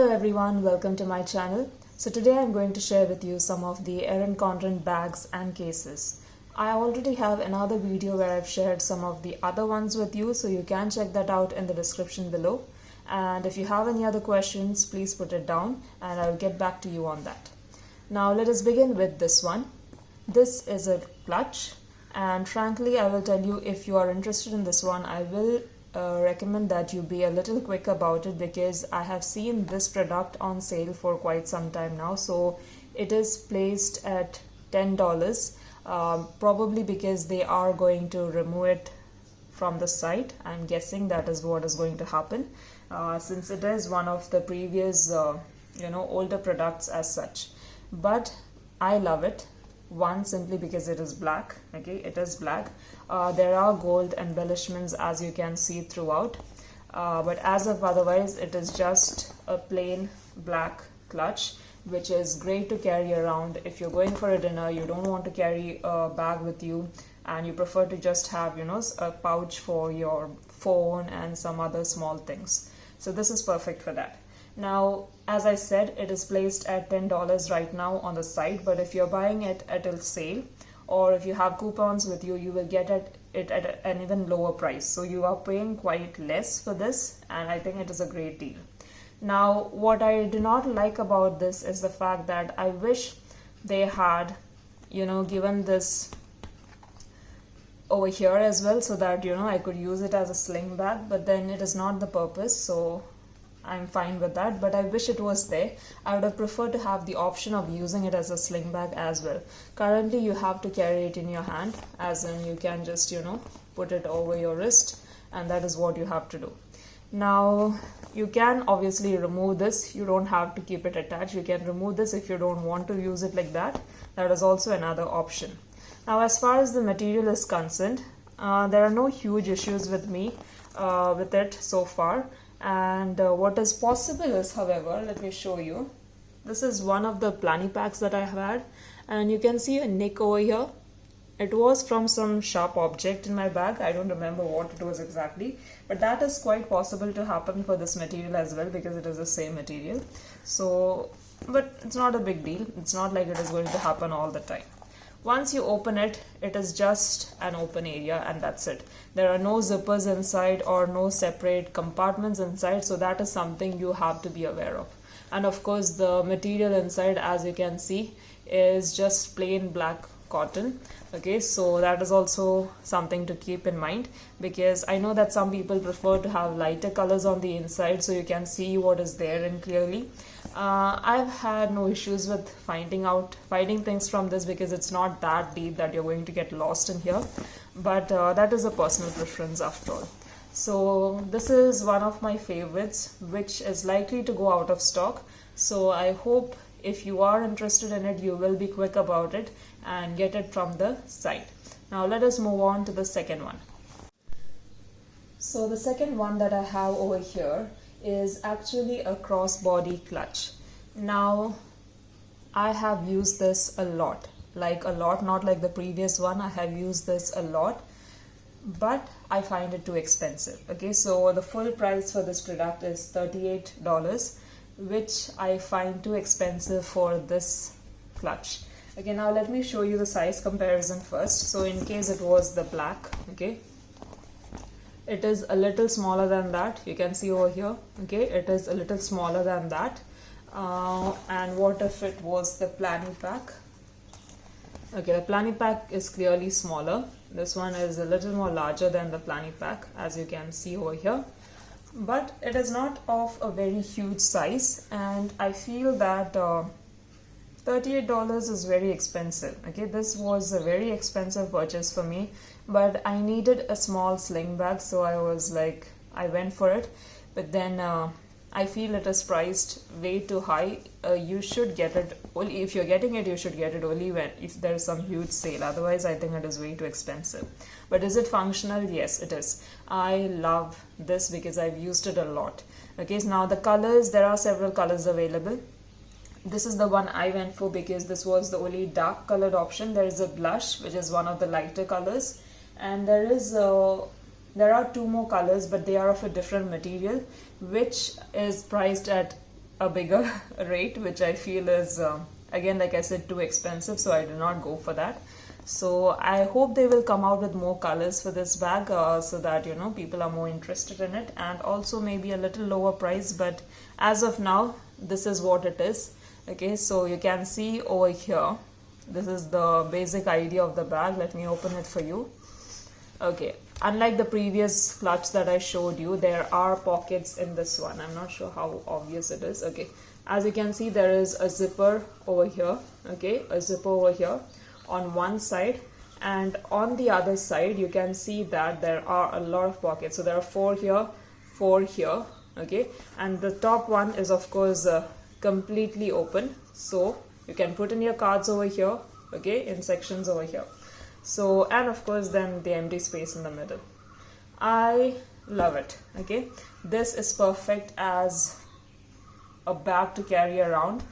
Hello everyone, welcome to my channel. So today I'm going to share with you some of the Erin Condren bags and cases. I already have another video where I've shared some of the other ones with you, so you can check that out in the description below. And if you have any other questions, please put it down and I'll get back to you on that. Now let us begin with this one. This is a clutch, and frankly I will tell you, if you are interested in this one, I will recommend that you be a little quick about it, because I have seen this product on sale for quite some time now. So it is placed at $10, probably because they are going to remove it from the site. I'm guessing that is what is going to happen, since it is one of the previous older products as such. But I love it. One, simply because it is black. Okay, it is black. There are gold embellishments, as you can see throughout, but as of otherwise it is just a plain black clutch, which is great to carry around if you're going for a dinner, you don't want to carry a bag with you, and you prefer to just have a pouch for your phone and some other small things. So this is perfect for that. Now, as I said, it is placed at $10 right now on the site, but if you're buying it at a sale, or if you have coupons with you, you will get it at an even lower price. So you are paying quite less for this, and I think it is a great deal. Now, what I do not like about this is the fact that I wish they had, given this over here as well, so that I could use it as a sling bag, but then it is not the purpose, so I'm fine with that, but I wish it was there. I would have preferred to have the option of using it as a sling bag as well. Currently you have to carry it in your hand, as in you can just put it over your wrist, and that is what you have to do. Now you can obviously remove this. You don't have to keep it attached. You can remove this if you don't want to use it like that. That is also another option. Now, as far as the material is concerned, there are no huge issues with me with it so far. And what is possible is, however, let me show you. This is one of the planny packs that I have had, and you can see a nick over here. It was from some sharp object in my bag. I don't remember what it was exactly, but that is quite possible to happen for this material as well, because it is the same material. So, but it's not a big deal. It's not like it is going to happen all the time. Once you open it, it is just an open area, and that's it. There are no zippers inside or no separate compartments inside, so that is something you have to be aware of. And of course, the material inside, as you can see, is just plain black cotton. Okay, so that is also something to keep in mind, because I know that some people prefer to have lighter colors on the inside so you can see what is there in clearly. I've had no issues with finding things from this, because it's not that deep that you're going to get lost in here, but that is a personal preference after all. So this is one of my favorites, which is likely to go out of stock. So I hope if you are interested in it, you will be quick about it and get it from the site. Now let us move on to the second one. So the second one that I have over here is actually a crossbody clutch. Now I have used this a lot, not like the previous one. I have used this a lot, but I find it too expensive. Okay, so the full price for this product is $38, which I find too expensive for this clutch. Okay, now let me show you the size comparison first. So in case it was the black, okay, it is a little smaller than that. You can see over here, okay, it is a little smaller than that. And what if it was the planny pack? Okay, the planny pack is clearly smaller. This one is a little more larger than the planny pack, as you can see over here. But it is not of a very huge size, and I feel that $38 is very expensive. Okay, this was a very expensive purchase for me, but I needed a small sling bag, so I went for it. But then I feel it is priced way too high. You should get it only if you're getting it. You should get it only if there is some huge sale. Otherwise, I think it is way too expensive. But is it functional? Yes, it is. I love this because I've used it a lot. Okay, so now the colors, there are several colors available. This is the one I went for because this was the only dark colored option. There is a blush, which is one of the lighter colors, and there are two more colors, but they are of a different material, which is priced at a bigger rate, which I feel is again, like I said, too expensive, so I did not go for that. So I hope they will come out with more colors for this bag, so that people are more interested in it, and also maybe a little lower price, but as of now this is what it is. Okay, so you can see over here, this is the basic idea of the bag. Let me open it for you. Okay, unlike the previous clutch that I showed you, there are pockets in this one. I'm not sure how obvious it is. Okay, as you can see, there is a zipper over here. Okay, a zipper over here on one side, and on the other side you can see that there are a lot of pockets. So there are 4 here, 4 here. Okay, and the top one is of course completely open, so you can put in your cards over here, okay, in sections over here. So, and of course then the empty space in the middle. I love it. Okay, this is perfect as a bag to carry around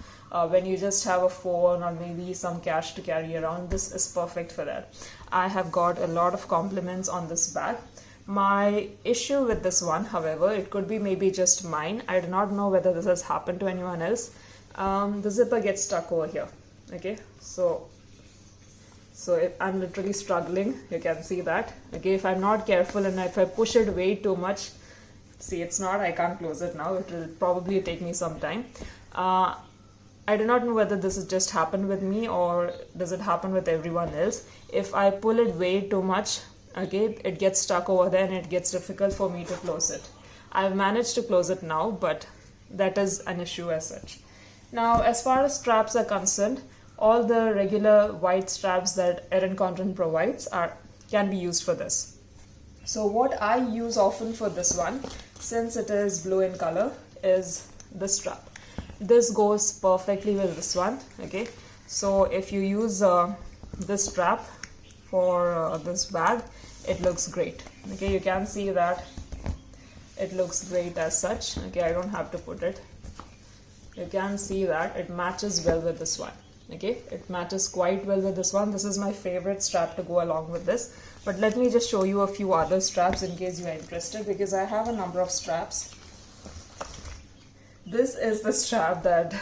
when you just have a phone or maybe some cash to carry around. This is perfect for that. I have got a lot of compliments on this bag. My issue with this one, however, it could be maybe just mine. I do not know whether this has happened to anyone else. The zipper gets stuck over here. Okay, so if I'm literally struggling, you can see that. Okay, if I'm not careful and if I push it way too much, see, it's not, I can't close it now. It will probably take me some time. I do not know whether this has just happened with me or does it happen with everyone else. If I pull it way too much, okay, it gets stuck over there and it gets difficult for me to close it. I've managed to close it now, but that is an issue as such. Now, as far as straps are concerned, all the regular white straps that Erin Condren provides can be used for this. So what I use often for this one, since it is blue in color, is this strap. This goes perfectly with this one. Okay, so if you use this strap for this bag, it looks great. Okay, you can see that it looks great as such. Okay, I don't have to put it. You can see that it matches well with this one. Okay, it matches quite well with this one. This is my favorite strap to go along with this. But let me just show you a few other straps in case you are interested, because I have a number of straps. This is the strap that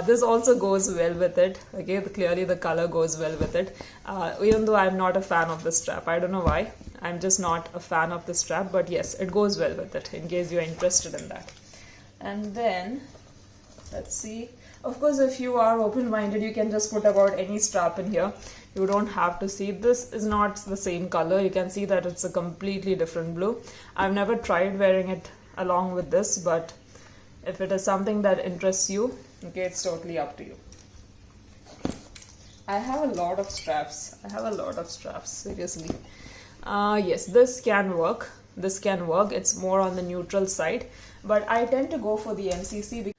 this also goes well with it. Okay, clearly the color goes well with it, even though I'm not a fan of the strap. I don't know why, I'm just not a fan of the strap, but yes, it goes well with it in case you're interested in that. And then let's see, of course, if you are open-minded, you can just put about any strap in here. You don't have to see. This is not the same color. You can see that it's a completely different blue. I've never tried wearing it along with this, but if it is something that interests you, okay, it's totally up to you. I have a lot of straps. Seriously. Yes, this can work. It's more on the neutral side, but I tend to go for the MCC because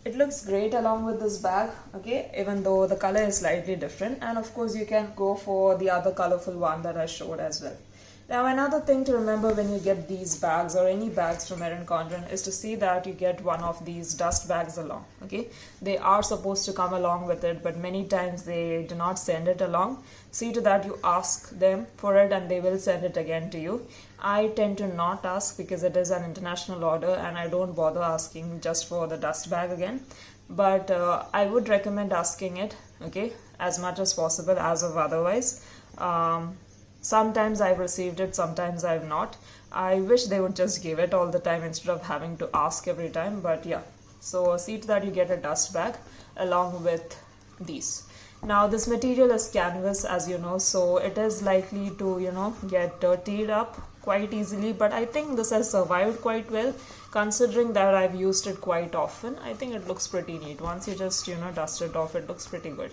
it looks great along with this bag, okay, even though the color is slightly different. And of course you can go for the other colorful one that I showed as well. Now, another thing to remember when you get these bags or any bags from Erin Condren is to see that you get one of these dust bags along. Okay, they are supposed to come along with it, but many times they do not send it along. See to that you ask them for it and they will send it again to you. I tend to not ask because it is an international order and I don't bother asking just for the dust bag again. But I would recommend asking it, okay, as much as possible, as of otherwise. Sometimes I've received it, sometimes I've not. I wish they would just give it all the time instead of having to ask every time, but yeah. So see to that you get a dust bag along with these. Now this material is canvas, as you know, so it is likely to, get dirtied up quite easily, but I think this has survived quite well considering that I've used it quite often. I think it looks pretty neat. Once you just, dust it off, it looks pretty good.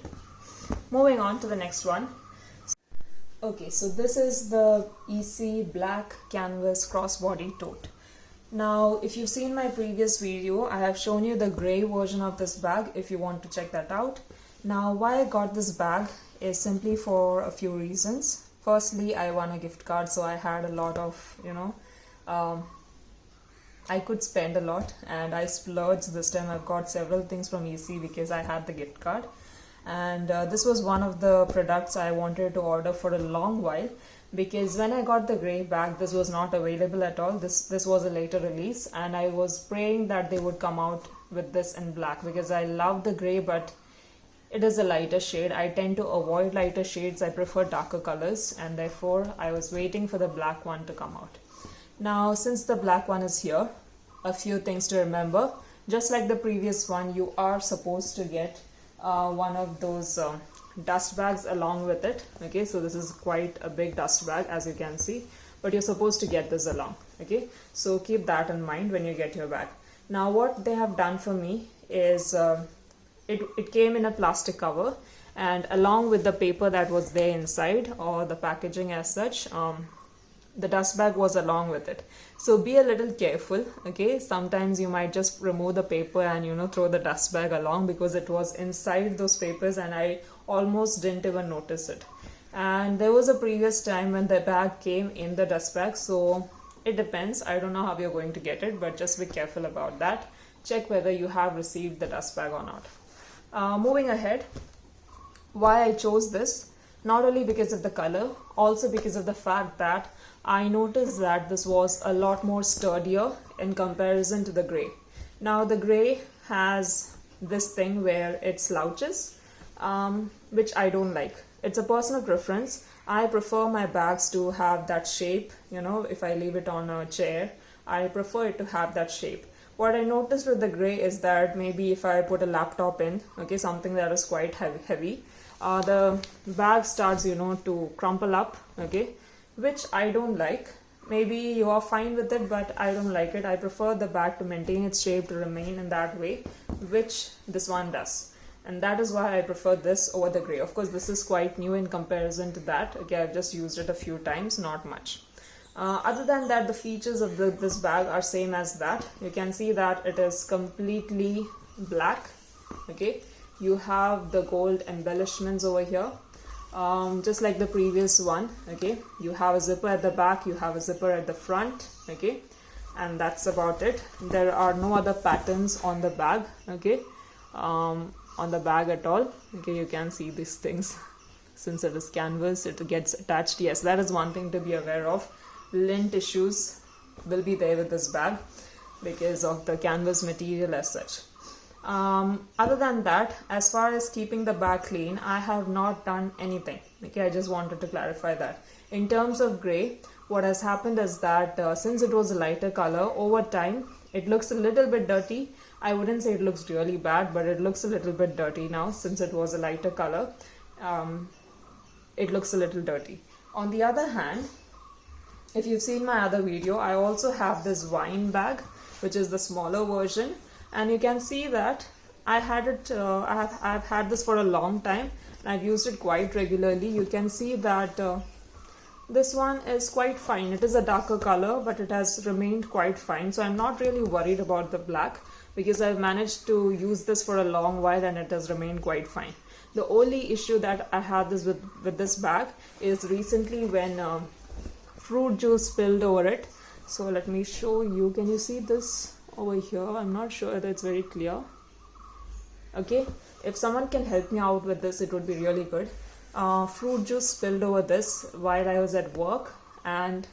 Moving on to the next one. Okay, so this is the EC Black Canvas Crossbody Tote. Now, if you've seen my previous video, I have shown you the grey version of this bag if you want to check that out. Now, why I got this bag is simply for a few reasons. Firstly, I won a gift card, so I had a lot of, I could spend a lot and I splurged this time. I've got several things from EC because I had the gift card. And this was one of the products I wanted to order for a long while, because when I got the grey bag, this was not available at all. This was a later release, and I was praying that they would come out with this in black, because I love the grey, but it is a lighter shade. I tend to avoid lighter shades. I prefer darker colors, and therefore I was waiting for the black one to come out. Now, since the black one is here, a few things to remember. Just like the previous one, you are supposed to get one of those dust bags along with it. Okay, so this is quite a big dust bag, as you can see, but you're supposed to get this along. Okay, so keep that in mind when you get your bag. Now, what they have done for me is it came in a plastic cover, and along with the paper that was there inside, or the packaging as such, the dust bag was along with it. So be a little careful. Okay, sometimes you might just remove the paper and throw the dust bag along, because it was inside those papers and I almost didn't even notice it. And there was a previous time when the bag came in the dust bag, so it depends. I don't know how you're going to get it, but just be careful about that. Check whether you have received the dust bag or not. Moving ahead, why I chose this, not only because of the color, also because of the fact that I noticed that this was a lot more sturdier in comparison to the grey. Now the grey has this thing where it slouches, which I don't like. It's a personal preference. I prefer my bags to have that shape. If I leave it on a chair, I prefer it to have that shape. What I noticed with the grey is that maybe if I put a laptop in, okay, something that is quite heavy, the bag starts to crumple up, okay, which I don't like. Maybe you are fine with it, but I don't like it. I prefer the bag to maintain its shape, to remain in that way, which this one does. And that is why I prefer this over the grey. Of course, this is quite new in comparison to that. Okay, I've just used it a few times, not much. Other than that, the features of this bag are same as that. You can see that it is completely black. Okay, you have the gold embellishments over here, just like the previous one. Okay, you have a zipper at the back, you have a zipper at the front. Okay, and that's about it. There are no other patterns on the bag. Okay, on the bag at all. Okay, you can see these things. Since it is canvas, it gets attached. Yes, that is one thing to be aware of. Lint issues will be there with this bag because of the canvas material as such. Other than that, as far as keeping the bag clean, I have not done anything. Okay, I just wanted to clarify that. In terms of grey, what has happened is that since it was a lighter color, over time it looks a little bit dirty. I wouldn't say it looks really bad, but it looks a little bit dirty now. Since it was a lighter color, it looks a little dirty. On the other hand, if you've seen my other video, I also have this wine bag, which is the smaller version, and you can see that I had it. I've had this for a long time, and I've used it quite regularly. You can see that this one is quite fine. It is a darker color, but it has remained quite fine. So I'm not really worried about the black, because I've managed to use this for a long while and it has remained quite fine. The only issue that I had with this bag is recently when fruit juice spilled over it. So let me show you. Can you see this over here? I'm not sure whether it's very clear. Okay, if someone can help me out with this, it would be really good. Fruit juice spilled over this while I was at work, and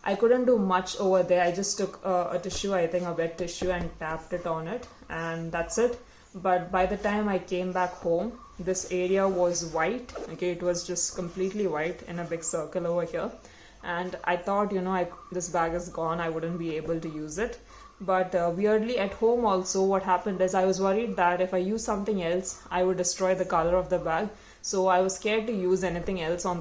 I couldn't do much over there. I just took a tissue, I think a wet tissue, and tapped it on it, and that's it. But by the time I came back home, this area was white. Okay, it was just completely white in a big circle over here, and I thought, this bag is gone, I wouldn't be able to use it. But weirdly, at home also, what happened is I was worried that if I use something else, I would destroy the color of the bag. So I was scared to use anything else on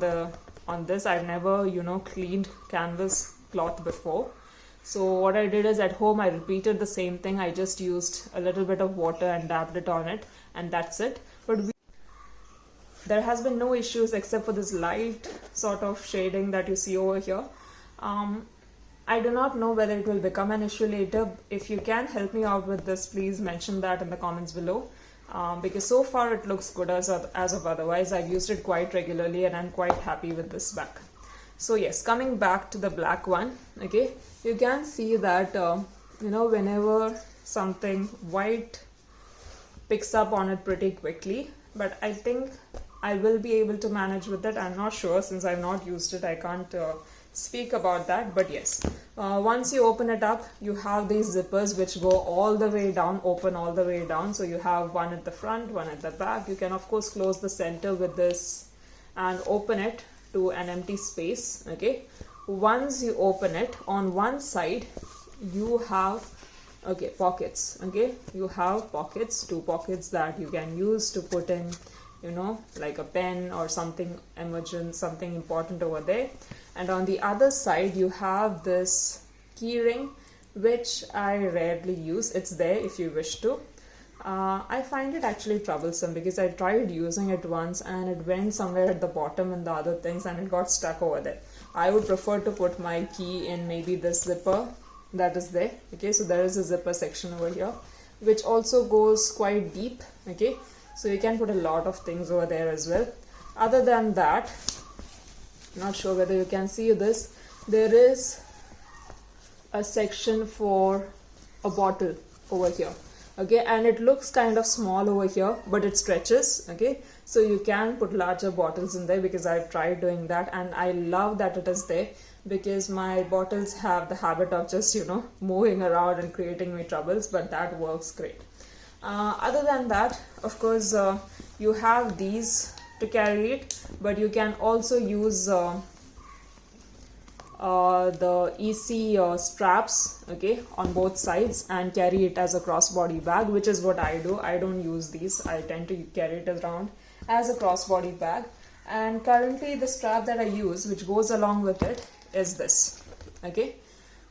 this. I've never cleaned canvas cloth before. So what I did is, at home I repeated the same thing. I just used a little bit of water and dabbed it on it, and that's it. But there has been no issues except for this light sort of shading that you see over here. I do not know whether it will become an issue later. If you can help me out with this, please mention that in the comments below. Because so far it looks good as of otherwise. I've used it quite regularly and I'm quite happy with this bag. So yes, coming back to the black one, okay, you can see that whenever something white picks up on it pretty quickly, but I think I will be able to manage with it. I'm not sure, since I've not used it, I can't speak about that, but yes, once you open it up, you have these zippers which go all the way down, open all the way down. So you have one at the front, one at the back. You can of course close the center with this and open it to an empty space. Okay, once you open it, on one side you have pockets. Okay, you have pockets, two pockets that you can use to put in, you know, like a pen or something emergent, something important over there. And on the other side you have this key ring, which I rarely use. It's there if you wish to. I find it actually troublesome because I tried using it once and it went somewhere at the bottom and the other things, and it got stuck over there. I would prefer to put my key in maybe this zipper that is there. Okay, so there is a zipper section over here which also goes quite deep. Okay, so you can put a lot of things over there as well. Other than that, not sure whether you can see this, there is a section for a bottle over here. Okay, and it looks kind of small over here, but it stretches. Okay, so you can put larger bottles in there, because I've tried doing that and I love that it is there, because my bottles have the habit of just, you know, moving around and creating me troubles, but that works great. Other than that, of course, you have these to carry it, but you can also use the EC straps, okay, on both sides and carry it as a crossbody bag, which is what I do. I don't use these. I tend to carry it around as a crossbody bag. And currently the strap that I use, which goes along with it, is this. Okay,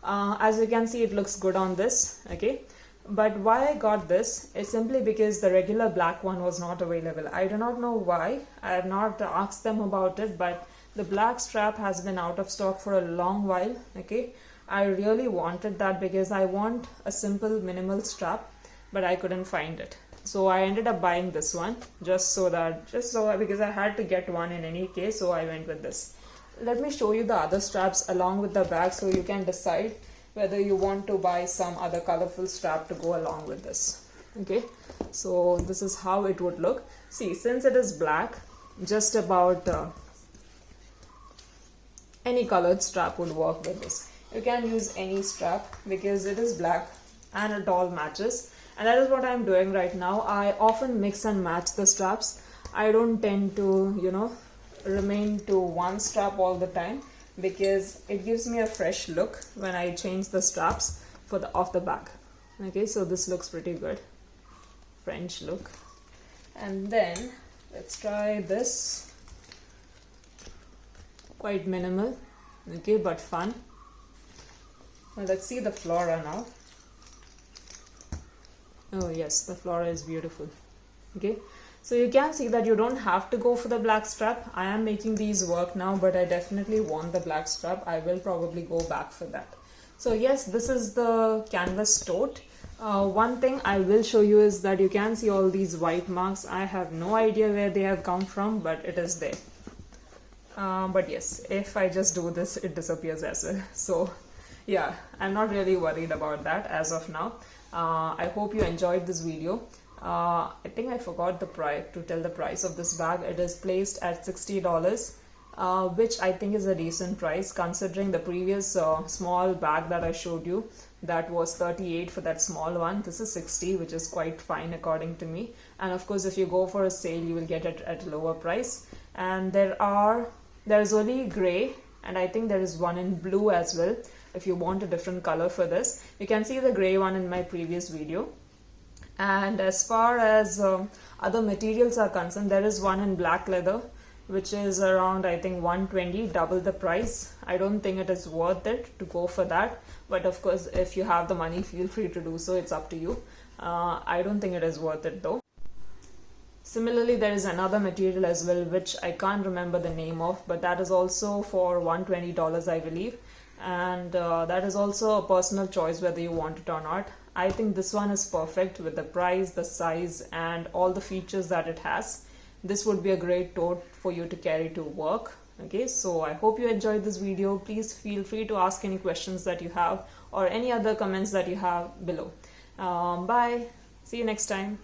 as you can see, it looks good on this. Okay, but why I got this is simply because the regular black one was not available. I do not know why. I have not asked them about it, but the black strap has been out of stock for a long while. Okay, I really wanted that because I want a simple minimal strap, but I couldn't find it. So I ended up buying this one just so because I had to get one in any case, so I went with this. Let me show you the other straps along with the bag so you can decide whether you want to buy some other colorful strap to go along with this. Okay, so this is how it would look. See, since it is black, just about any colored strap would work with this. You can use any strap because it is black and it all matches, and that is what I'm doing right now. I often mix and match the straps. I don't tend to, you know, remain to one strap all the time, because it gives me a fresh look when I change the straps for the off the bag. Okay, so this looks pretty good, French look. And then let's try this. Quite minimal, okay, but fun. Well, let's see the flora now. Oh yes, the flora is beautiful. Okay, so you can see that you don't have to go for the black strap. I am making these work now, but I definitely want the black strap. I will probably go back for that. So yes, this is the canvas tote. One thing I will show you is that you can see all these white marks. I have no idea where they have come from, but it is there. But yes, if I just do this, it disappears as well. So yeah, I'm not really worried about that as of now. I hope you enjoyed this video. I think I forgot the price to tell the price of this bag. It is placed at $60, which I think is a decent price considering the previous small bag that I showed you. That was $38 for that small one. This is $60, which is quite fine according to me. And of course, if you go for a sale, you will get it at a lower price. And there's only gray, and I think there is one in blue as well. If you want a different color for this, you can see the gray one in my previous video. And as far as other materials are concerned, there is one in black leather, which is around, I think, $120, double the price. I don't think it is worth it to go for that, but of course, if you have the money, feel free to do so. It's up to you. I don't think it is worth it though. Similarly, there is another material as well, which I can't remember the name of, but that is also for $120, I believe. And that is also a personal choice whether you want it or not. I think this one is perfect with the price, the size, and all the features that it has. This would be a great tote for you to carry to work. Okay, so I hope you enjoyed this video. Please feel free to ask any questions that you have or any other comments that you have below. Bye. See you next time.